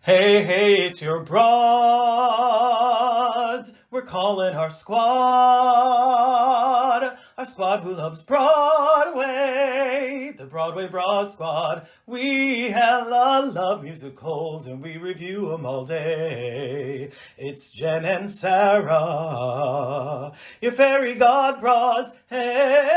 Hey, hey, it's your broads. We're calling our squad who loves Broadway, the Broadway Broad Squad. We hella love musicals and we review them all day. It's Jen and Sarah, your fairy god broads. Hey!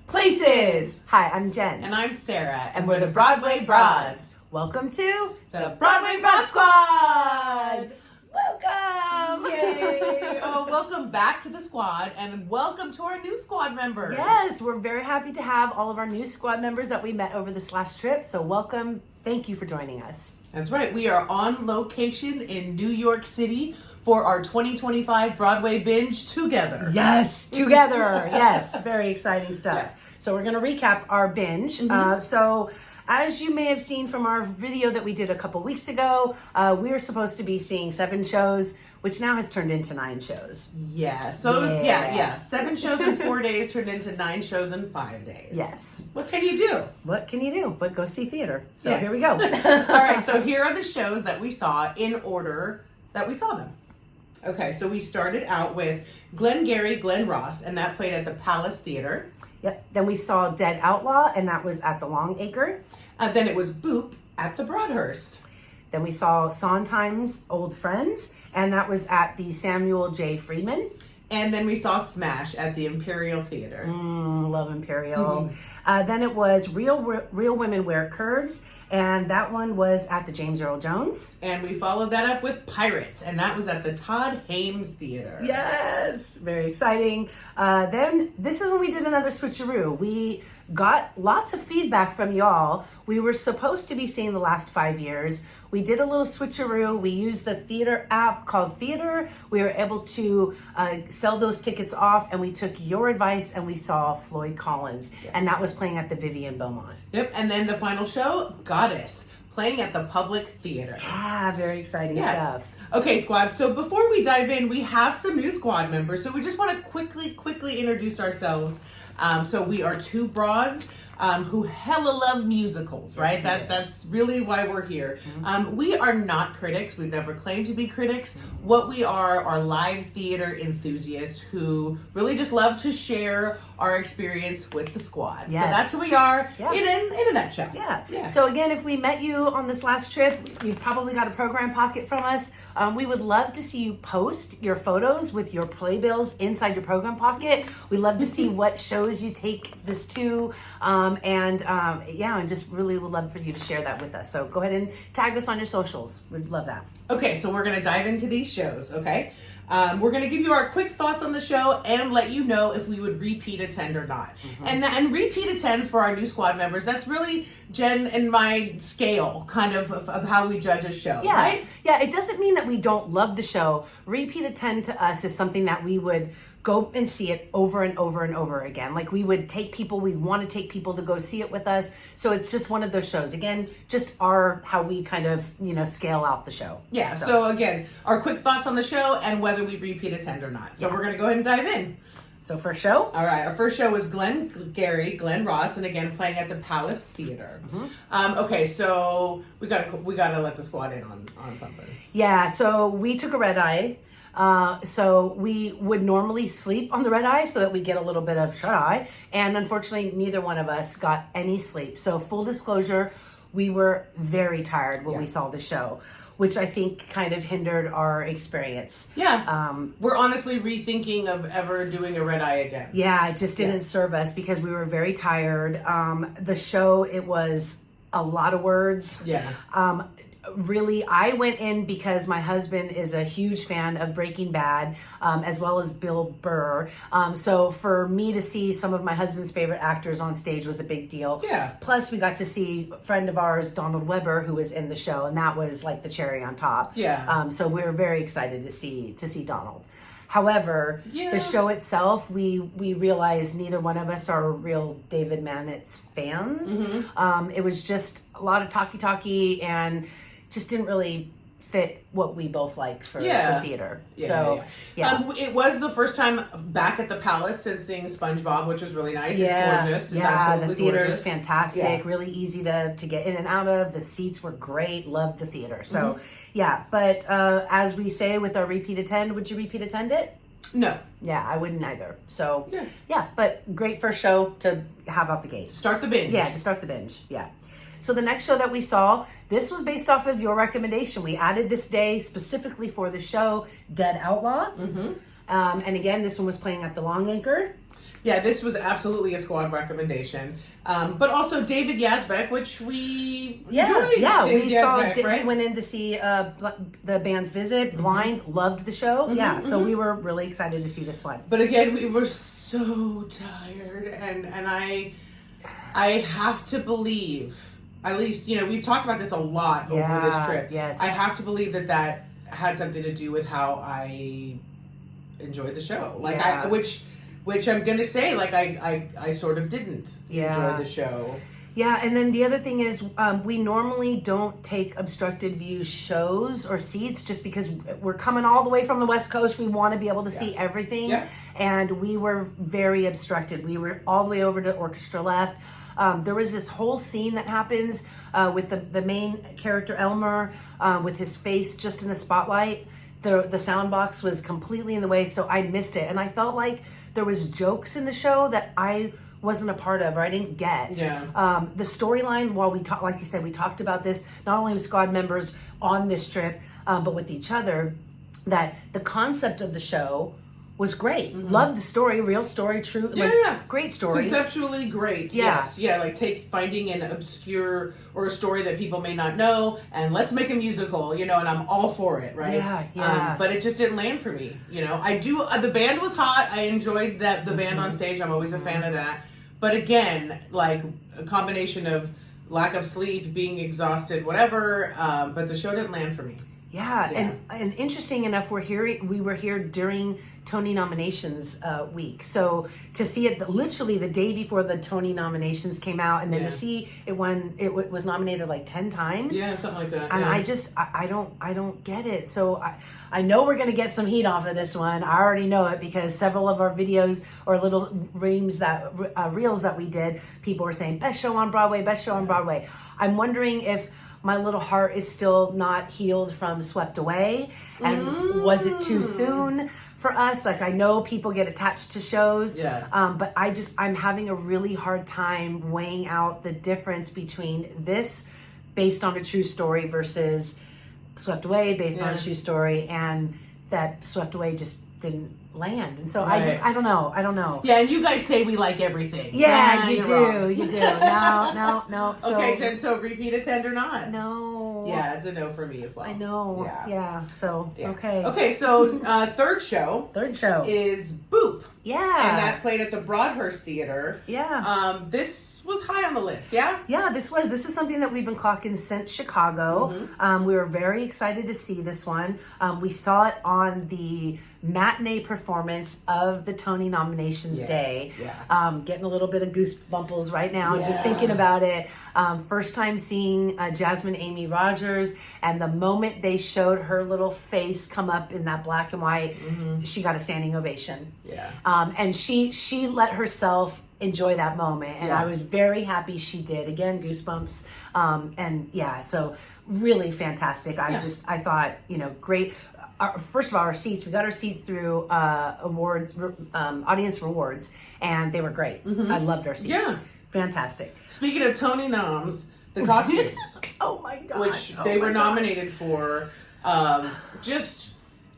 Places! Hi, I'm Jen. And I'm Sarah, and we're the Broadway Broads. Welcome to The Broadway Broad Squad! Welcome! Yay! Oh, welcome back to the squad, and welcome to our new squad members. Yes, we're very happy to have all of our new squad members that we met over this last trip, so welcome. Thank you for joining us. That's right, we are on location in New York City for our 2025 Broadway binge together. Yes, together. Yes, very exciting stuff. Yeah. So we're going to recap our binge. So as you may have seen from our video that we did a couple weeks ago, we were supposed to be seeing 7 shows, which now has turned into 9 shows. Yeah, so it was, yeah. 7 shows in 4 days turned into 9 shows in 5 days. Yes. What can you do? What can you do but go see theater? So Yeah. here we go. All right, so here are the shows that we saw in order that we saw them. Okay, so we started out with Glengarry, Glen Ross, and that played at the Palace Theater. Yep. Then we saw Dead Outlaw, and that was at the Long Acre. Then it was Boop at the Broadhurst. Then we saw Sondheim's Old Friends, and that was at the Samuel J. Freeman. And then we saw Smash at the Imperial Theater. Love Imperial. Then it was Real Women Wear Curves, and that one was at the James Earl Jones. And we followed that up with Pirates, and that was at the Todd Hames Theater. Yes, very exciting. Then this is when we did another switcheroo. We got lots of feedback from y'all. We were supposed to be seeing the last 5 years. We did a little switcheroo. We used the theater app called Theater. We were able to sell those tickets off, and we took your advice and we saw Floyd Collins, and that was playing at the Vivian Beaumont. Yep, and then the final show, Goddess, playing at the Public Theater. Ah, very exciting stuff. Okay, squad. So before we dive in, we have some new squad members. So we just want to quickly introduce ourselves. So we are 2 broads who hella love musicals, right? That's really why we're here. We are not critics. We've never claimed to be critics. What we are live theater enthusiasts who really just love to share our experience with the squad. Yes. So that's who we are Yeah. in a nutshell. Yeah. So again, if we met you on this last trip, you probably got a program pocket from us. We would love to see you post your photos with your playbills inside your program pocket. We love to see what shows you take this to. And just really would love for you to share that with us. So go ahead and tag us on your socials. We'd love that. Okay, so we're going to dive into these shows, okay? We're going to give you our quick thoughts on the show and let you know if we would repeat attend or not. And repeat attend for our new squad members, that's really Jen and my scale kind of how we judge a show, right? Yeah, it doesn't mean that we don't love the show. Repeat attend to us is something that we would go and see it over and over and over again. Like we want to take people to go see it with us. So it's just one of those shows. Again, just how we kind of, scale out the show. Yeah, so again, our quick thoughts on the show and whether we repeat attend or not. So we're going to go ahead and dive in. So first show? All right, our first show was Glengarry, Glen Ross, and again playing at the Palace Theater. Okay, so we gotta let the squad in on something. Yeah, so we took a red eye. So we would normally sleep on the red eye so that we get a little bit of shut eye. And unfortunately, neither one of us got any sleep. So full disclosure, we were very tired when we saw the show, which I think kind of hindered our experience. Yeah. We're honestly rethinking of ever doing a red eye again. Yeah, it just didn't serve us because we were very tired. The show, it was a lot of words. Yeah. Really, I went in because my husband is a huge fan of Breaking Bad, as well as Bill Burr. So for me to see some of my husband's favorite actors on stage was a big deal. Yeah. Plus, we got to see a friend of ours, Donald Webber, who was in the show, and that was like the cherry on top. Yeah. So we were very excited to see Donald. However, the show itself, we realized neither one of us are real David Mannett's fans. It was just a lot of talky and just didn't really fit what we both like for theater. Yeah, so it was the first time back at the Palace since seeing SpongeBob, which was really nice. Yeah. It's gorgeous. It's yeah, absolutely the theater gorgeous. is fantastic. Yeah. Really easy to get in and out of. The seats were great. Loved the theater. So yeah, but as we say with our repeat attend, would you repeat attend it? No. Yeah, I wouldn't either. So yeah, but great first show to have out the gate. Start the binge. Yeah, to start the binge. Yeah. So the next show that we saw, this was based off of your recommendation. We added this day specifically for the show, Dead Outlaw. And again, this one was playing at the Long Anchor. Yeah, this was absolutely a squad recommendation. But also David Yazbek, which we enjoyed. Yeah, David we saw. Yazbek, right? We went in to see the band's visit. Blind, loved the show. Yeah, so we were really excited to see this one. But again, we were so tired, and I have to believe, at least we've talked about this a lot over this trip. Yes, I have to believe that had something to do with how I enjoyed the show. Like which I'm gonna say, like I sort of didn't enjoy the show. Yeah, and then the other thing is we normally don't take obstructed view shows or seats just because we're coming all the way from the West Coast. We want to be able to see everything. Yeah. And we were very obstructed. We were all the way over to orchestra left. There was this whole scene that happens with the main character, Elmer, with his face just in the spotlight. The sound box was completely in the way, so I missed it. And I felt like there was jokes in the show that I wasn't a part of or I didn't get. Yeah. The storyline, while we talked, like you said, we talked about this not only with squad members on this trip, but with each other, that the concept of the show was great. Loved the story, real story, true. Great story. Conceptually great. Yes. Yeah, like finding an obscure or a story that people may not know and let's make a musical, and I'm all for it, right? Yeah. But it just didn't land for me, I do, the band was hot. I enjoyed the band on stage. I'm always a fan of that. But again, like a combination of lack of sleep, being exhausted, whatever, but the show didn't land for me. Yeah. And interesting enough, we were here during Tony nominations week. So to see it literally the day before the Tony nominations came out, and then to see it was nominated like 10 times. Yeah, something like that. And I don't get it. So I know we're going to get some heat off of this one. I already know it because several of our videos or little reels that we did, people were saying best show on Broadway, best show on Broadway. I'm wondering if my little heart is still not healed from Swept Away, and was it too soon for us? Like, I know people get attached to shows, but I'm having a really hard time weighing out the difference between this based on a true story versus Swept Away based on a true story, and that Swept Away just didn't land. And so I don't know. Yeah, and you guys say we like everything. Yeah, you do. No. So, okay, Jen, so repeat attend or not? No. Yeah, it's a no for me as well. I know. Yeah. So, okay. Okay, so third show is Boop. Yeah. And that played at the Broadhurst Theater. Yeah. This was high on the list, yeah? Yeah, this is something that we've been clocking since Chicago. We were very excited to see this one. We saw it on the matinee performance of the Tony nominations day. Yeah. Getting a little bit of goosebumples right now, just thinking about it. First time seeing Jasmine Amy Rogers, and the moment they showed her little face come up in that black and white, she got a standing ovation. Yeah. And she let herself enjoy that moment, and I was very happy she did. Again, goosebumps. So really fantastic. I thought, great. First of all, our seats, we got our seats through awards, audience rewards, and they were great. I loved our seats. Yeah. Fantastic. Speaking of Tony noms, the costumes. Oh my God. Which they were nominated for.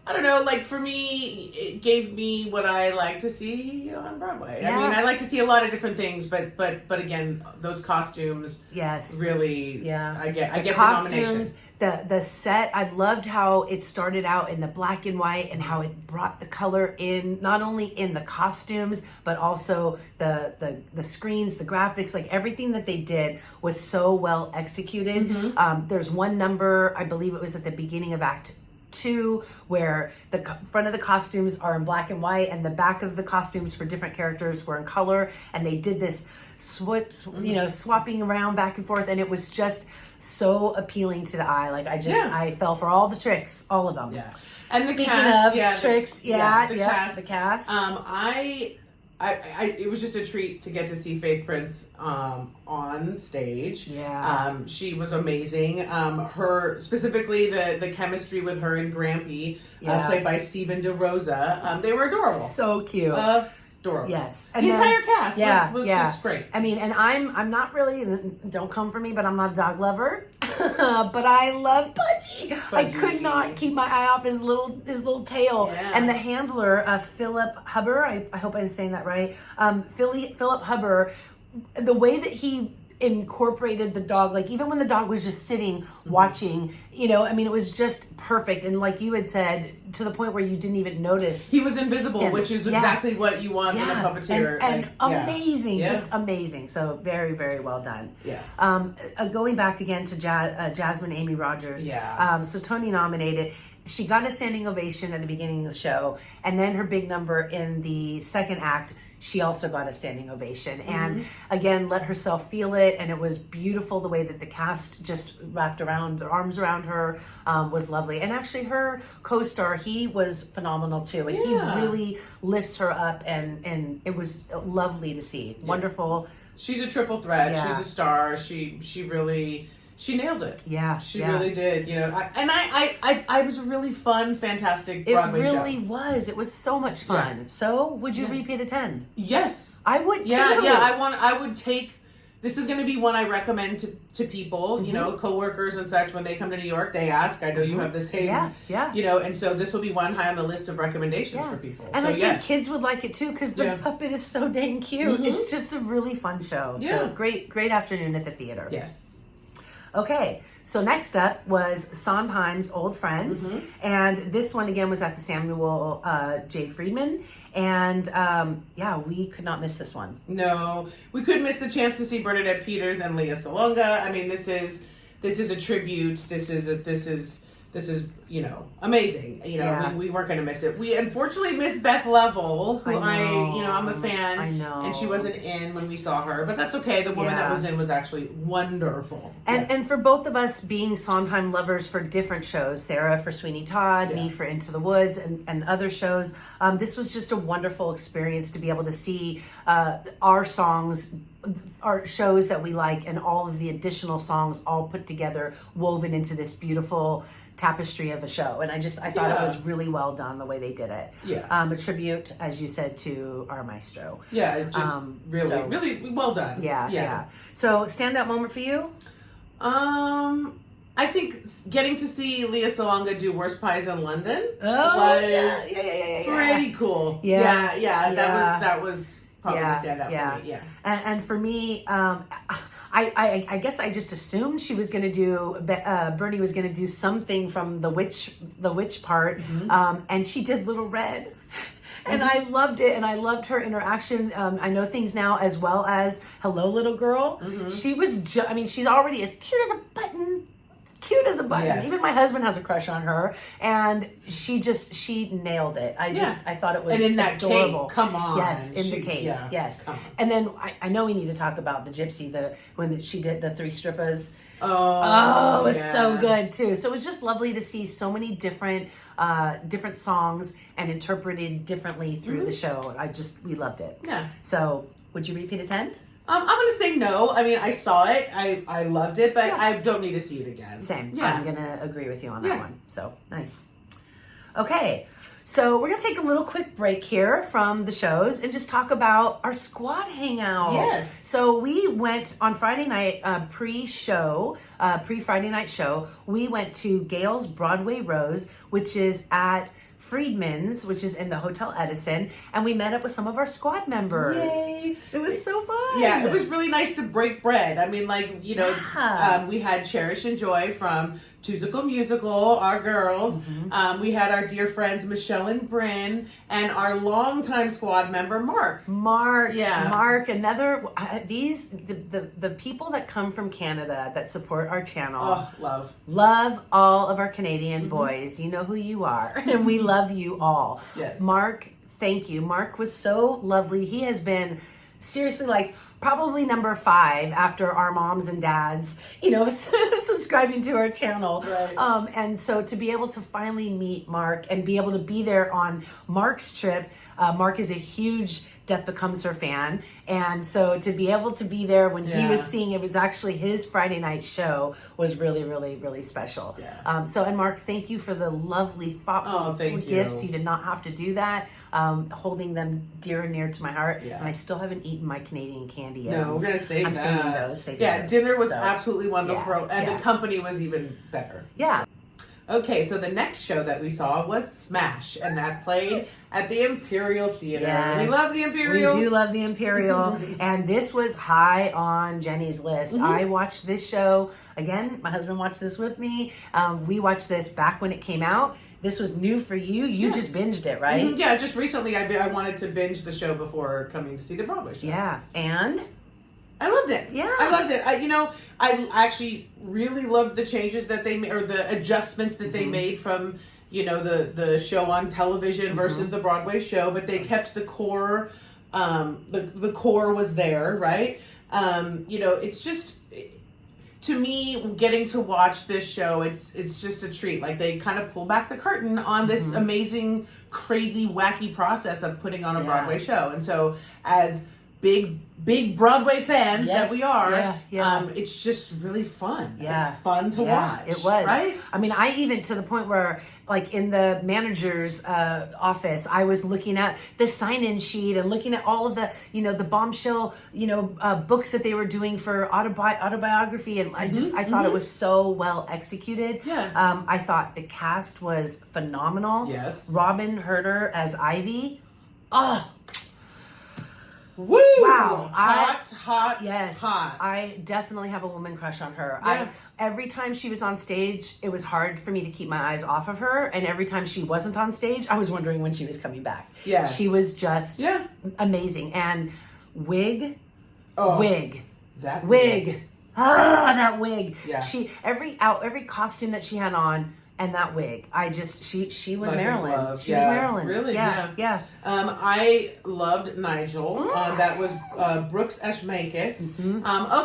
I don't know, like for me, it gave me what I like to see on Broadway. Yeah. I mean, I like to see a lot of different things, but again, those costumes really, I get the nomination. The set, I loved how it started out in the black and white and how it brought the color in, not only in the costumes, but also the screens, the graphics, like everything that they did was so well executed. There's one number, I believe it was at the beginning of Act 2, where the front of the costumes are in black and white and the back of the costumes for different characters were in color, and they did this swapping around back and forth, and it was just so appealing to the eye. Like I fell for all the tricks, all of them. Yeah. And the Speaking cast, of tricks, the cast. It was just a treat to get to see Faith Prince on stage. Yeah. She was amazing. Her specifically the chemistry with her and Grampy, played by Steven DeRosa. They were adorable. So cute. Adorable. Yes. And the entire cast was just great. I mean, and I'm not really, don't come for me, but I'm not a dog lover. But I love Pudgy. I could not keep my eye off his little tail. Yeah. And the handler, Philip Huber, I hope I'm saying that right. Philip Huber, the way that he incorporated the dog, like even when the dog was just sitting watching, I mean, it was just perfect. And like you had said, to the point where you didn't even notice he was invisible, which is exactly what you want in a puppeteer. And amazing, just amazing. So very, very well done. Yes. Going back again to Jasmine Amy Rogers. Yeah. So Tony nominated. She got a standing ovation at the beginning of the show, and then her big number in the second act, she also got a standing ovation. And again, let herself feel it, and it was beautiful the way that the cast just wrapped around their arms around her, was lovely. And actually her co-star, he was phenomenal too, and he really lifts her up, and it was lovely to see. Wonderful. She's a triple threat. She's a star. She really nailed it. Yeah, she really did. I was a really fun, fantastic Broadway show. It really was. It was so much fun. Yeah. So, would you repeat attend? Yes, I would too. Yeah. I would take. This is going to be one I recommend to people. Coworkers and such when they come to New York. They ask. I know you have the same. Yeah. And so this will be one high on the list of recommendations for people. And so, I think kids would like it too because the puppet is so dang cute. It's just a really fun show. Yeah. So great afternoon at the theater. Yes. Okay, so next up was Sondheim's Old Friends, and this one again was at the Samuel J. Friedman, and we could not miss this one. No, we couldn't miss the chance to see Bernadette Peters and Leah Salonga. I mean, this is a tribute. This is amazing. We weren't going to miss it. We unfortunately missed Beth Level, who I'm a fan. I know. And she wasn't in when we saw her, but that's okay. The woman that was in was actually wonderful. And for both of us being Sondheim lovers for different shows, Sarah for Sweeney Todd, me for Into the Woods and other shows, this was just a wonderful experience to be able to see our songs, our shows that we like, and all of the additional songs all put together, woven into this beautiful tapestry of a show. And I thought it was really well done the way they did it. A tribute, as you said, to our maestro. Really well done. Yeah. So standout moment for you? I think getting to see Leah Salonga do Worst Pies in London was pretty cool. That was probably the standout for me. And for me, I guess I just assumed she was going to do, Bernie was going to do something from the witch part, and she did Little Red. And I loved it, and I loved her interaction. I Know Things Now, as well as Hello Little Girl. She was, she's already as cute as a button. Yes. Even my husband has a crush on her, and she nailed it. I thought it was and in that adorable. Cake, come on. Yes, in the cake. Yes. And then I know we need to talk about the Gypsy, when she did the three strippers. Oh, it was so good too. So it was just lovely to see so many different songs and interpreted differently through the show. We loved it. Yeah. So would you repeat attend? I'm going to say no. I mean, I saw it. I loved it, but I don't need to see it again. Same. Yeah. I'm going to agree with you on that one. So, nice. Okay. So, we're going to take a little quick break here from the shows and just talk about our squad hangout. Yes. So, we went on Friday night, pre-Friday night show, we went to Gail's Broadway Rose, which is at Friedman's, which is in the Hotel Edison, and we met up with some of our squad members. Yay! It was so fun. Yeah, it was really nice to break bread. I mean, we had Cherish and Joy from Tusical Musical, our girls. We had our dear friends Michelle and Bryn, and our longtime squad member Mark. Mark, another the people that come from Canada that support our channel. Oh, love all of our Canadian boys. You know who you are, and we love you all. Yes, Mark, thank you. Mark was so lovely. He has been seriously probably number 5 after our moms and dads, you know, subscribing to our channel. Right. And so to be able to finally meet Mark and be able to be there on Mark's trip, Mark is a huge Death Becomes Her fan. And so to be able to be there when he was seeing, it was actually his Friday night show, was really, really, really special. Yeah. And Mark, thank you for the lovely, thoughtful gifts. You did not have to do that. Holding them dear and near to my heart. Yeah. And I still haven't eaten my Canadian candy yet. No, we're going to save I'm that. saving those. Dinner was absolutely wonderful. And yeah. the company was even better. Yeah. Okay, so the next show that we saw was Smash, and that played at the Imperial Theater. Yes. We love the Imperial. We do love the Imperial. And this was high on Jenny's list. I watched this show. Again, my husband watched this with me. We watched this back when it came out. This was new for you. You just binged it, right? Yeah, just recently I wanted to binge the show before coming to see the Broadway show. Yeah, and? I loved it. Yeah. I loved it. I actually really loved the changes that they made, or the adjustments that they made from, the show on television versus the Broadway show, but they kept the core, the core was there, right? It's just, to me, getting to watch this show, it's just a treat. Like, they kind of pull back the curtain on this amazing, crazy, wacky process of putting on a Broadway show. And so, as big Broadway fans that we are, it's just really fun. Yeah. It's fun to watch. It was. Right? I mean, I even, to the point where, like, in the manager's office, I was looking at the sign-in sheet and looking at all of the, the bombshell, books that they were doing for autobiography. And I thought it was so well executed. Yeah. I thought the cast was phenomenal. Yes. Robin Herder as Ivy. Oh, woo! wow. Hot. Yes. Hot. I definitely have a woman crush on her. Yeah. Every time she was on stage, it was hard for me to keep my eyes off of her. And every time she wasn't on stage, I was wondering when she was coming back. Yeah. She was just amazing. And wig. That wig. That wig. Yeah. Every costume that she had on, and that wig, she was like Marilyn. She was Yeah. Marilyn. Really? Yeah. I loved Nigel. That was Brooks Ashmankis.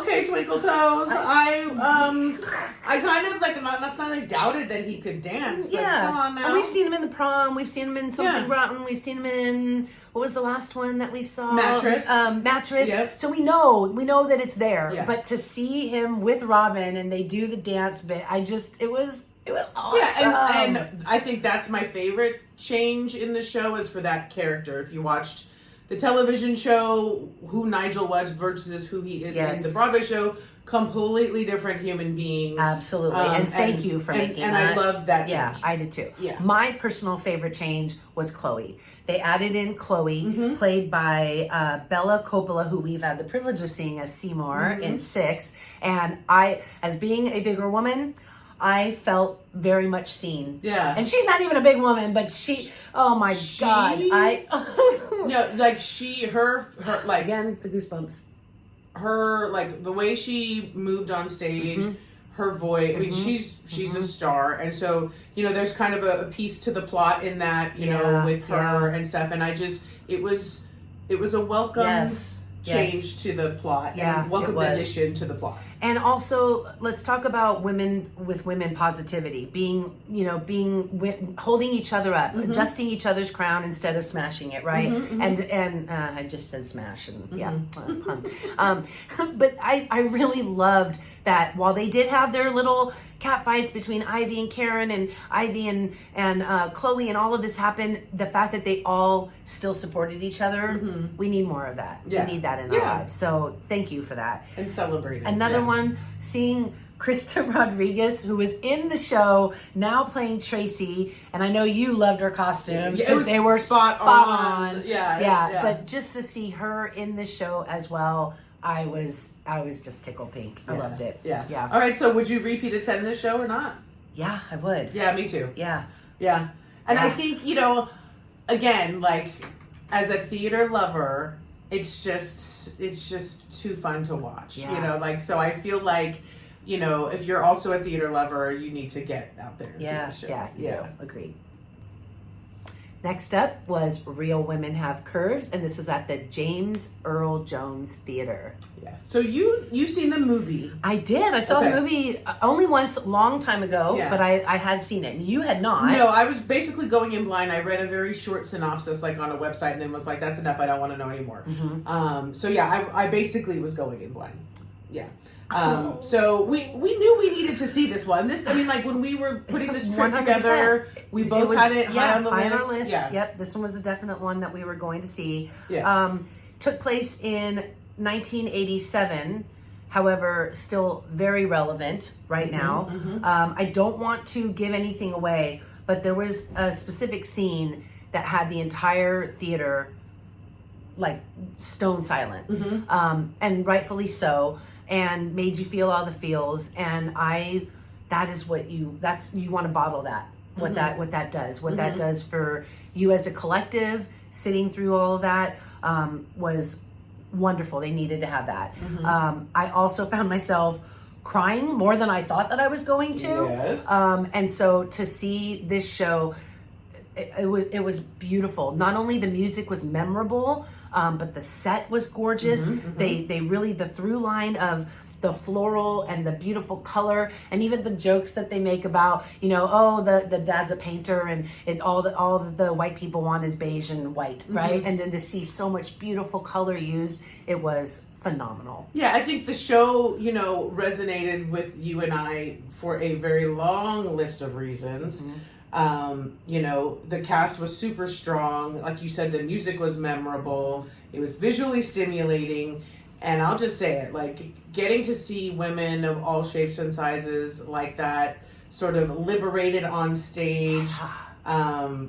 Okay, Twinkle Toes. I kind of like not that I doubted that he could dance. But come on now. And we've seen him in the prom. We've seen him in Something Rotten. We've seen him in, what was the last one that we saw? Mattress. Mattress. Yep. So we know that it's there. Yeah. But to see him with Robin and they do the dance bit, it was awesome. Yeah, and I think that's my favorite change in the show is for that character. If you watched the television show, who Nigel was versus who he is in the Broadway show, completely different human being. Absolutely. And thank you for making that. And I love that change. Yeah, I did too. Yeah. My personal favorite change was Chloe. They added in Chloe, played by Bella Coppola, who we've had the privilege of seeing as Seymour in 6. And I, as being a bigger woman, I felt very much seen. Yeah. And she's not even a big woman, but oh my God. No, like her like, again, the goosebumps. Her, like, the way she moved on stage, her voice, I mean, she's a star. And so, there's kind of a piece to the plot in that, with her and stuff. And it was a welcome change to the plot and welcome addition to the plot. And also, let's talk about women with women positivity, holding each other up, adjusting each other's crown instead of smashing it, right? And I just said smash, and pun. But I really loved that while they did have their little cat fights between Ivy and Karen and Ivy and Chloe and all of this happened, the fact that they all still supported each other, we need more of that. Yeah. We need that in our lives. So thank you for that. And celebrating. Another one, seeing Krista Rodriguez, who was in the show, now playing Tracy, and I know you loved her costumes because they were spot on. Yeah. But just to see her in the show as well, I was just tickled pink. I loved it. Yeah. All right, so would you repeat attend this show or not? Yeah, I would. Yeah, me too. Yeah. And I think, again, like, as a theater lover, it's just too fun to watch. Yeah. So I feel like, if you're also a theater lover, you need to get out there and see the show. Yeah, you do. Agreed. Next up was Real Women Have Curves, and this is at the James Earl Jones Theater. Yeah. So you've seen the movie. I did. I saw the movie only once, a long time ago, Yeah. but I had seen it. You had not. No, I was basically going in blind. I read a very short synopsis like on a website and then was like, that's enough. I don't want to know anymore. So yeah, I basically was going in blind. Yeah. So we knew we needed to see this one. This, I mean, like when we were putting this trip 100%. together, we both had it high on the list. On our list. Yeah. Yep, this one was a definite one that we were going to see. Yeah. Took place in 1987. However, still very relevant right now. I don't want to give anything away, but there was a specific scene that had the entire theater like stone silent, and rightfully so, and made you feel all the feels. And you want to bottle that. What that does for you as a collective, sitting through all of that was wonderful. They needed to have that. I also found myself crying more than I thought that I was going to. Yes. And so to see this show, it was beautiful. Not only the music was memorable, but the set was gorgeous. They really, the through line of the floral and the beautiful color, and even the jokes that they make about, the dad's a painter and all the white people want is beige and white, right? And then to see so much beautiful color used, it was phenomenal. Yeah, I think the show, resonated with you and I for a very long list of reasons. The cast was super strong. Like you said, the music was memorable. It was visually stimulating. And I'll just say it, like getting to see women of all shapes and sizes like that sort of liberated on stage, that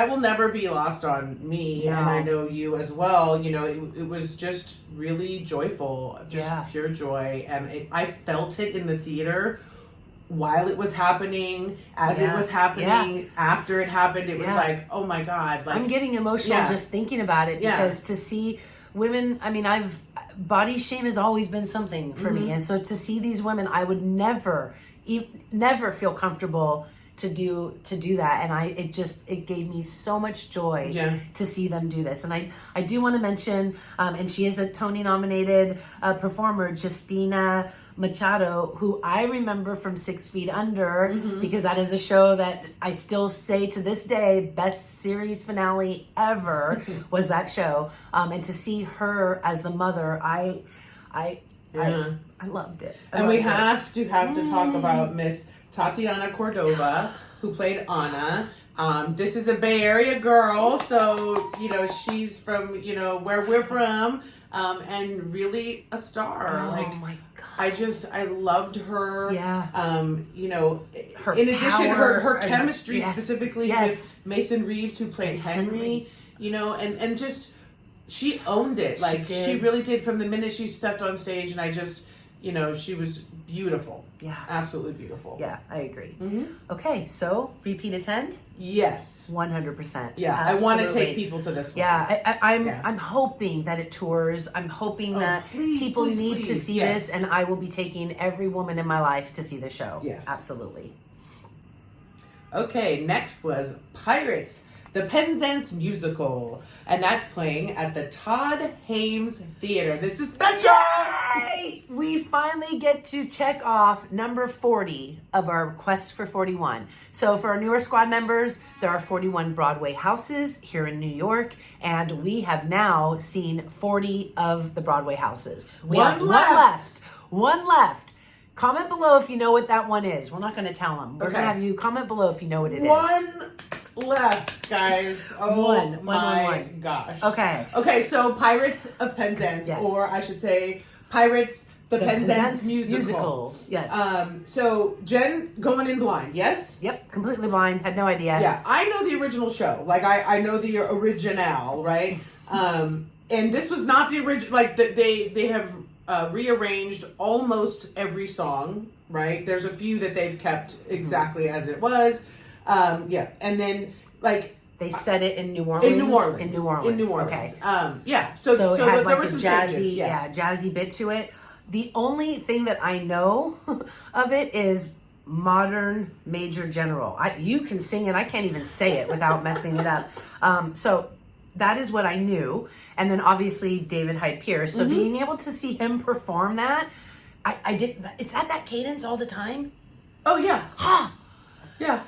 will never be lost on me. No. And I know you as well. It was just really joyful, just pure joy. And I felt it in the theater while it was happening, as it was happening, after it happened. It was like, oh my God. Like, I'm getting emotional just thinking about it, because to see women, I mean, body shame has always been something for me. And so to see these women, I would never feel comfortable to do that. And it gave me so much joy to see them do this. And I do want to mention, and she is a Tony nominated performer, Justina Machado, who I remember from 6 Feet Under, because that is a show that I still say to this day, best series finale ever was that show. And to see her as the mother, I loved it. And we have to talk about Miss Tatiana Cordova, who played Anna. This is a Bay Area girl, so she's from where we're from, and really a star. Oh my God! I loved her. Yeah. Her in addition, her chemistry specifically with Mason Reeves, who played Henry. And just she owned it. Like she really did from the minute she stepped on stage, and I just. She was beautiful. Yeah. Absolutely beautiful. Yeah, I agree. Okay, so repeat attend? Yes. 100%. Yeah, absolutely. I want to take people to this one. Yeah, I'm hoping that it tours. I'm hoping that people need to see this, and I will be taking every woman in my life to see the show. Yes. Absolutely. Okay, next was Pirates, the Penzance musical, and that's playing at the Todd Hames Theater. This is special! Yay! We finally get to check off number 40 of our quest for 41. So for our newer squad members, there are 41 Broadway houses here in New York, and we have now seen 40 of the Broadway houses. We have one left. Comment below if you know what that one is. We're not going to tell them. We're going to have you comment below if you know what it is. One left, guys. Oh my gosh. Okay, so Pirates of Penzance, or I should say Pirates the Penzance musical. Yes. So Jen going in blind, yes? Yep, completely blind, had no idea. Yeah, I know the original show. Like I know the original, right? And this was not the original. Like they have rearranged almost every song, right? There's a few that they've kept exactly as it was. And then like they set it in New Orleans. Okay. So it had there like were a some jazzy, changes. jazzy bit to it. The only thing that I know of it is modern major general. You can sing it. I can't even say it without messing it up. So that is what I knew. And then obviously David Hyde Pierce. So being able to see him perform that, I did. It's at that cadence all the time. Oh yeah. Yeah.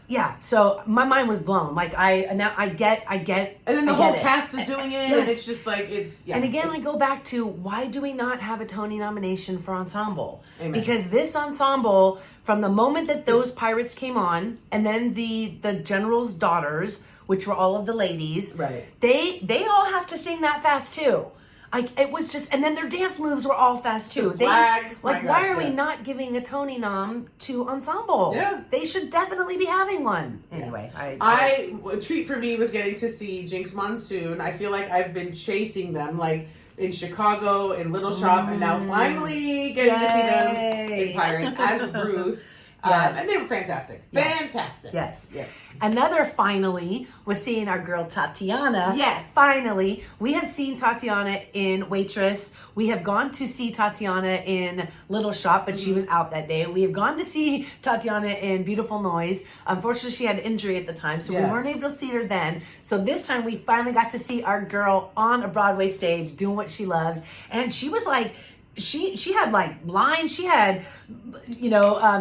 Yeah. So my mind was blown. Like I get. And then the whole cast is doing it, and it's just like And again, I go back to why do we not have a Tony nomination for ensemble? Amen. Because this ensemble, from the moment that those pirates came on, and then the general's daughters, which were all of the ladies, right? They all have to sing that fast too. It was just, and then their dance moves were all fast too. Flags, why are we not giving a Tony nom to ensemble? Yeah, they should definitely be having one. Anyway, a treat for me was getting to see Jinx Monsoon. I feel like I've been chasing them, like in Chicago, in Little Shop, and now finally getting to see them in Pirates as Ruth. Yes. And they were fantastic. Fantastic. Yes. Another finally was seeing our girl Tatiana. Yes. Finally. We have seen Tatiana in Waitress. We have gone to see Tatiana in Little Shop, but she was out that day. We have gone to see Tatiana in Beautiful Noise. Unfortunately, she had an injury at the time, so we weren't able to see her then. So this time we finally got to see our girl on a Broadway stage doing what she loves. And she was like, she had like lines. She had,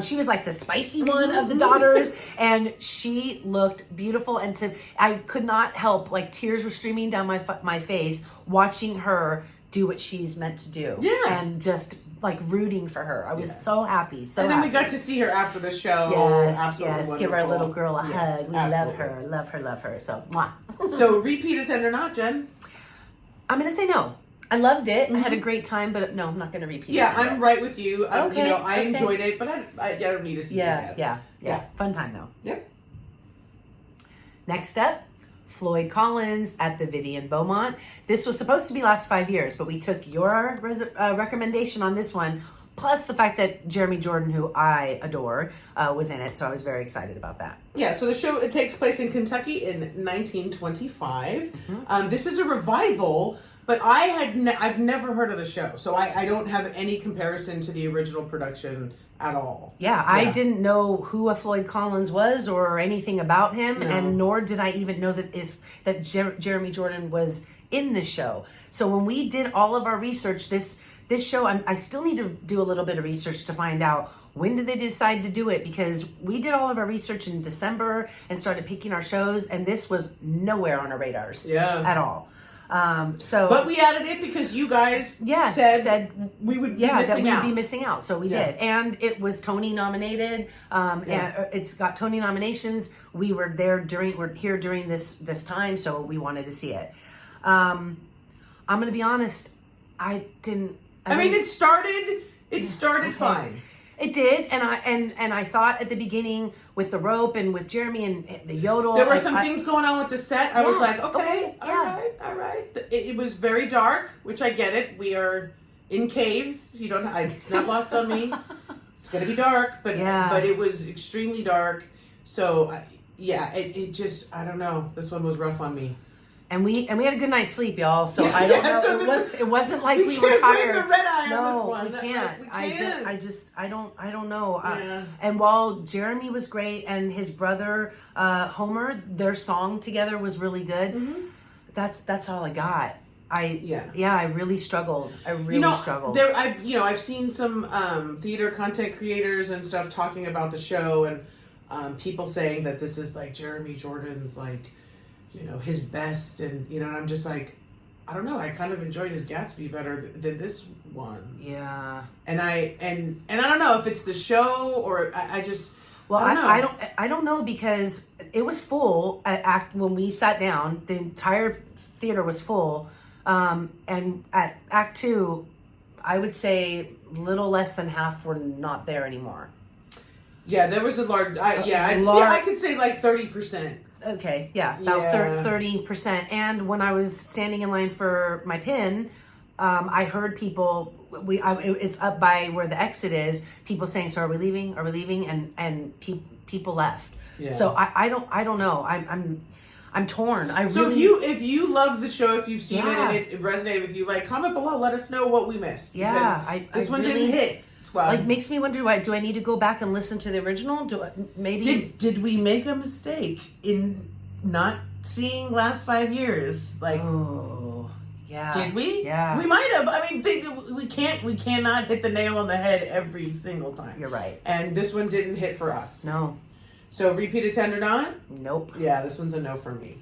she was like the spicy one of the daughters, and she looked beautiful. And I could not help, like tears were streaming down my face watching her do what she's meant to do. Yeah, and just like rooting for her. I was so happy. And then we got to see her after the show. Yes. Wonderful. Give our little girl a hug. We absolutely. love her. So, mwah. So repeat attend or not, Jen? I'm gonna say no. I loved it. I had a great time, but no, I'm not going to repeat it. Yeah, I'm right with you. Okay, I enjoyed it, but I don't need to see it again. Yeah. Fun time, though. Yep. Next up, Floyd Collins at the Vivian Beaumont. This was supposed to be last 5 years, but we took your recommendation on this one, plus the fact that Jeremy Jordan, who I adore, was in it, so I was very excited about that. Yeah, so the show, it takes place in Kentucky in 1925. This is a revival. But I've never heard of the show, so I don't have any comparison to the original production at all. Yeah, I didn't know who a Floyd Collins was or anything about him, and nor did I even know that Jeremy Jordan was in this show. So when we did all of our research, this show, I still need to do a little bit of research to find out when did they decide to do it, because we did all of our research in December and started picking our shows, and this was nowhere on our radars at all. But we added it because you guys said we would be missing out. So we did. And it was Tony nominated. And it's got Tony nominations. We're here during this time, so we wanted to see it. I'm going to be honest. It started fine. It did, and I thought at the beginning with the rope and with Jeremy and the yodel, there were some things going on with the set. I was like, okay, all right. It was very dark, which I get it. We are in caves. It's not lost on me. It's gonna be dark, but it was extremely dark. So it just, I don't know. This one was rough on me. And we had a good night's sleep, y'all. So I don't know. So it wasn't like we were tired. The red eye on this one. We can't. I don't know. Yeah. And while Jeremy was great and his brother Homer, their song together was really good. That's all I got. I really struggled. Struggled. I've seen some theater content creators and stuff talking about the show, and people saying that this is like Jeremy Jordan's his best, and I'm just like, I don't know, I kind of enjoyed his Gatsby better than this one. Yeah. And I don't know if it's the show or I just I don't know, because it was full at Act when we sat down. The entire theater was full, and at Act 2, I would say little less than half were not there anymore. Yeah, there was a large. I could say like 30%. Okay, about 30%. And when I was standing in line for my pin, I heard people. It's up by where the exit is. People saying, "So are we leaving? Are we leaving?" And people left. Yeah. So I don't know. I'm torn. If you loved the show, if you've seen it and it resonated with you, comment below. Let us know what we missed. Yeah, this one didn't hit. like makes me wonder, do I need to go back and listen to the original? Did we make a mistake in not seeing last 5 years? Like, oh, yeah. Did we? Yeah. We might have. I mean, we cannot hit the nail on the head every single time. You're right. And this one didn't hit for us. No. So repeat attended on? Nope. Yeah, this one's a no for me.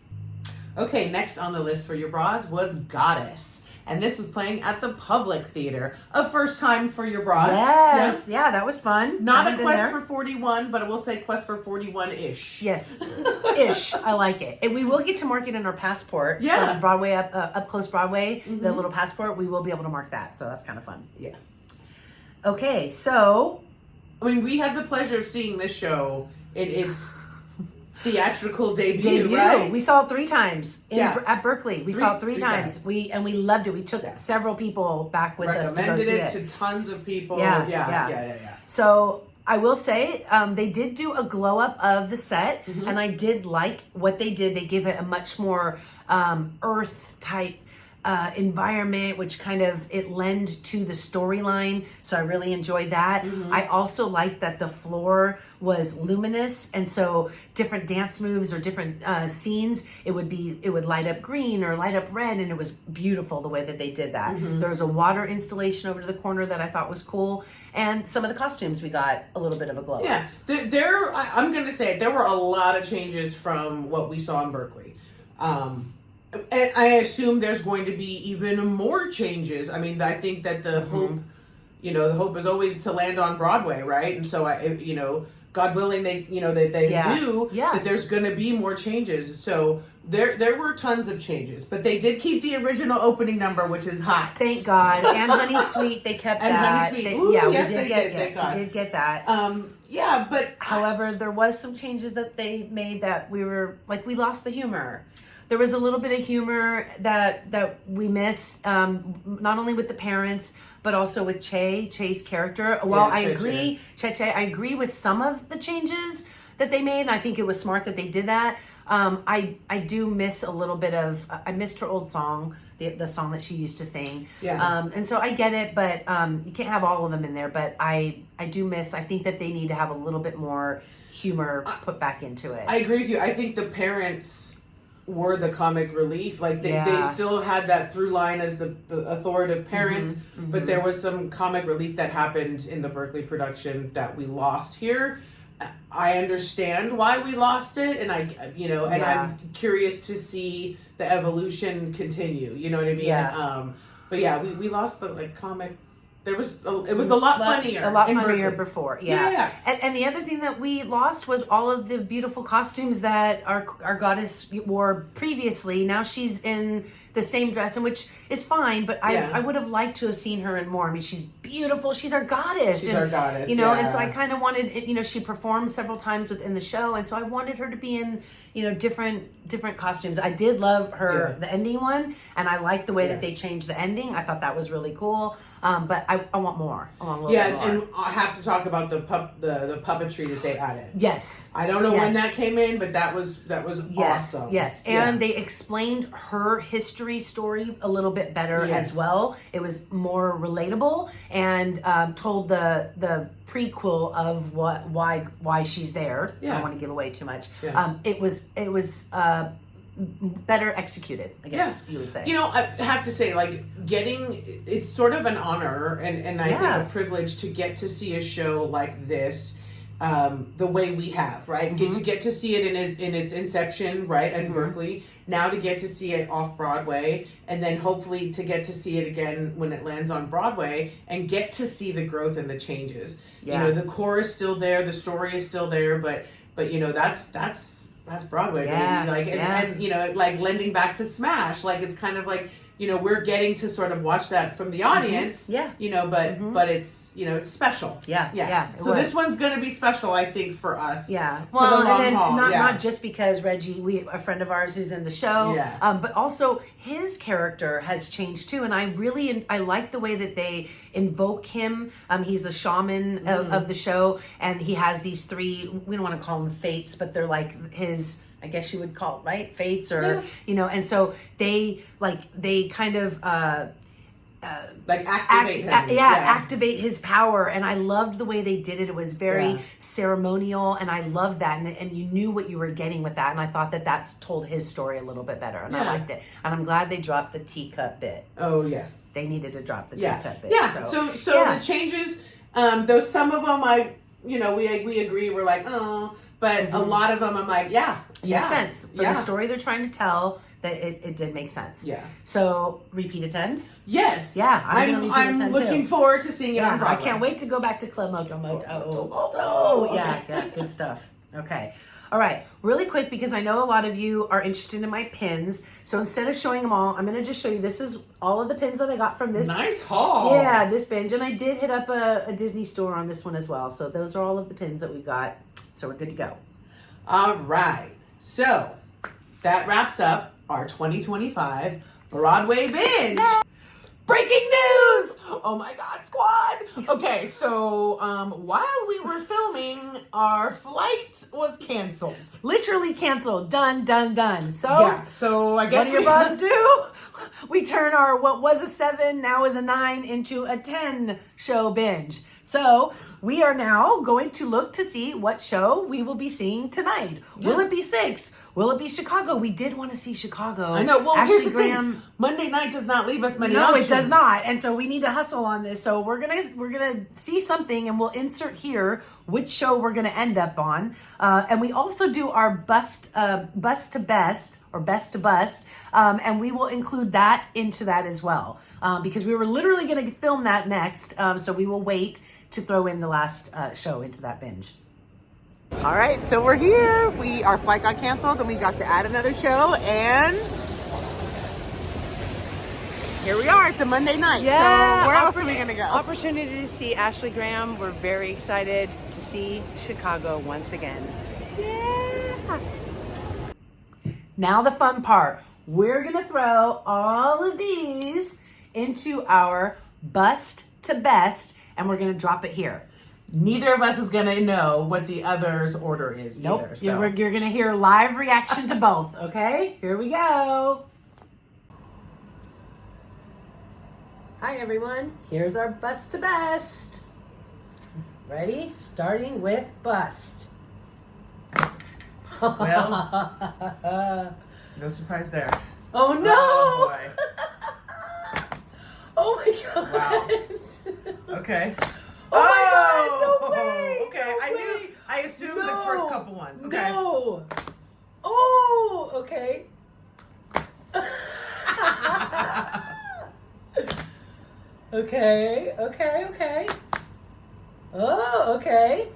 Okay, next on the list for your broads was Goddess. And this was playing at the Public Theater. A first time for your broads. Yes. Yeah, that was fun. Not a Quest for 41, but I will say Quest for 41-ish. Yes. Ish. I like it. And we will get to mark it in our passport. Yeah. For the Broadway, up close Broadway, the little passport, we will be able to mark that. So that's kind of fun. Yes. Okay, so. I mean, we had the pleasure of seeing this show in its theatrical debut, right? We saw it 3 times at Berkeley. We saw it three three times. We loved it. We took several people back with us to go see Recommended it to tons of people. Yeah. So I will say they did do a glow up of the set, and I did like what they did. They gave it a much more earth type environment, which kind of it lend to the storyline, so I really enjoyed that. I also liked that the floor was luminous, and so different dance moves or different scenes, it would light up green or light up red, and it was beautiful the way that they did that. There was a water installation over to the corner that I thought was cool, and some of the costumes we got a little bit of a glow. Yeah, I'm gonna say there were a lot of changes from what we saw in Berkeley. And I assume there's going to be even more changes. I mean, I think that the hope, the hope is always to land on Broadway, right? And so, God willing, they do, that there's going to be more changes. So there were tons of changes, but they did keep the original opening number, which is hot. Thank God. And Honey Sweet, they kept and that. Honey Sweet. We did get that. Yeah, but however, there was some changes that they made that we lost the humor. There was a little bit of humor that we missed, not only with the parents, but also with Che's character. While I agree, I agree with some of the changes that they made, and I think it was smart that they did that. I do miss a little bit of, I missed her old song, the song that she used to sing. Yeah. And so I get it, but you can't have all of them in there. But I think that they need to have a little bit more humor put back into it. I agree with you. I think the parents were the comic relief. Like they still had that through line as the authoritative parents, but there was some comic relief that happened in the Berkeley production that we lost here. I understand why we lost it, and I'm curious to see the evolution continue. You know what I mean? Yeah. But yeah, we lost the comic. It was a lot funnier. A lot funnier Berkeley. before, yeah. And the other thing that we lost was all of the beautiful costumes that our goddess wore previously. Now she's in the same dress, and which is fine, but I would have liked to have seen her in more. I mean, she's beautiful. She's our goddess. Our goddess, and so I kind of wanted, she performed several times within the show, and so I wanted her to be in, different costumes. I did love her, the ending one, and I liked the way that they changed the ending. I thought that was really cool. But I want more. I want a little bit more. And I have to talk about the puppetry that they added. Yes. I don't know when that came in, but that was awesome. Yes. And they explained her history story a little bit better as well. It was more relatable and told the prequel of why she's there. I don't want to give away too much. It was better executed, I guess you would say. I have to say, it's sort of an honor and I think a privilege to get to see a show like this the way we have, right? Get to see it in its inception, right, in Berkeley. Now to get to see it off Broadway, and then hopefully to get to see it again when it lands on Broadway, and get to see the growth and the changes. The core is still there, the story is still there, but that's Broadway, baby. And lending back to Smash, it's kind of we're getting to sort of watch that from the audience. But it's it's special. So this one's going to be special, I think, for us. Well, for the long and then haul. Not just because Reggie, a friend of ours who's in the show, but also his character has changed too, and I like the way that they invoke him. He's the shaman of the show, and he has these 3. We don't want to call them fates, but they're like his, I guess you would call it, right? Fates, or and so they kind of like activate him. Activate his power. And I loved the way they did it. It was very ceremonial, and I loved that. And you knew what you were getting with that. And I thought that that's told his story a little bit better, and I liked it. And I'm glad they dropped the teacup bit. Oh yes, they needed to drop the teacup bit. Yeah. So the changes, though some of them we agree, we're like, oh, but a lot of them I'm like, makes sense for the story they're trying to tell. That it did make sense. Yeah. So repeat attend. Yes. Yeah. I'm looking forward to seeing it on Broadway. I can't wait to go back to Club Moto Moto. Oh, yeah, good stuff. Okay. All right. Really quick, because I know a lot of you are interested in my pins. So instead of showing them all, I'm going to just show you. This is all of the pins that I got from this. Nice haul. Yeah, this binge. And I did hit up a Disney store on this one as well. So those are all of the pins that we got. So we're good to go. All right. So that wraps up our 2025 Broadway binge. Yay! Breaking news! Oh my God, squad! Okay, so while we were filming, our flight was canceled. Literally canceled. Done. So I guess what do your boss do? We turn our what was a 7, now is a 9 into a 10 show binge. So we are now going to look to see what show we will be seeing tonight. Yeah. Will it be 6? Will it be Chicago? We did want to see Chicago. I know. Well, here's the thing. Monday night does not leave us many options. No, it does not. And so we need to hustle on this. So we're gonna see something, and we'll insert here which show we're gonna end up on. And we also do our bust to best or best to bust, and we will include that into that as well, because we were literally gonna film that next. So we will wait to throw in the last show into that binge. All right, so we're here. Our flight got canceled, and we got to add another show, and here we are. It's a Monday night. Yeah. So where else are we gonna go? Opportunity to see Ashley Graham. We're very excited to see Chicago once again. Yeah. Now the fun part. We're gonna throw all of these into our bust to best, and we're gonna drop it here. Neither of us is going to know what the other's order is either. So. You're going to hear live reaction to both, okay? Here we go. Hi, everyone. Here's our bust to best. Ready? Starting with bust. Well, no surprise there. Oh, no! Oh, boy. Oh, my God. Wow. Okay. Oh my God, no way! Okay, No I assumed the first couple ones. Okay. No. Oh, okay. Okay. Oh, okay.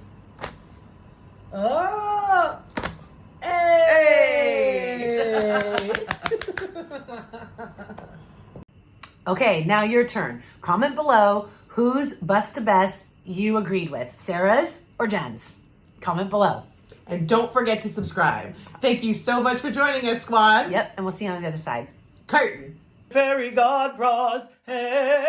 Oh. Hey. Okay, now your turn. Comment below whose bust to best you agreed with, Sarah's or Jen's. Comment below. And don't forget to subscribe. Thank you so much for joining us, squad. Yep, and we'll see you on the other side. Curtain. Fairy god bras, hey.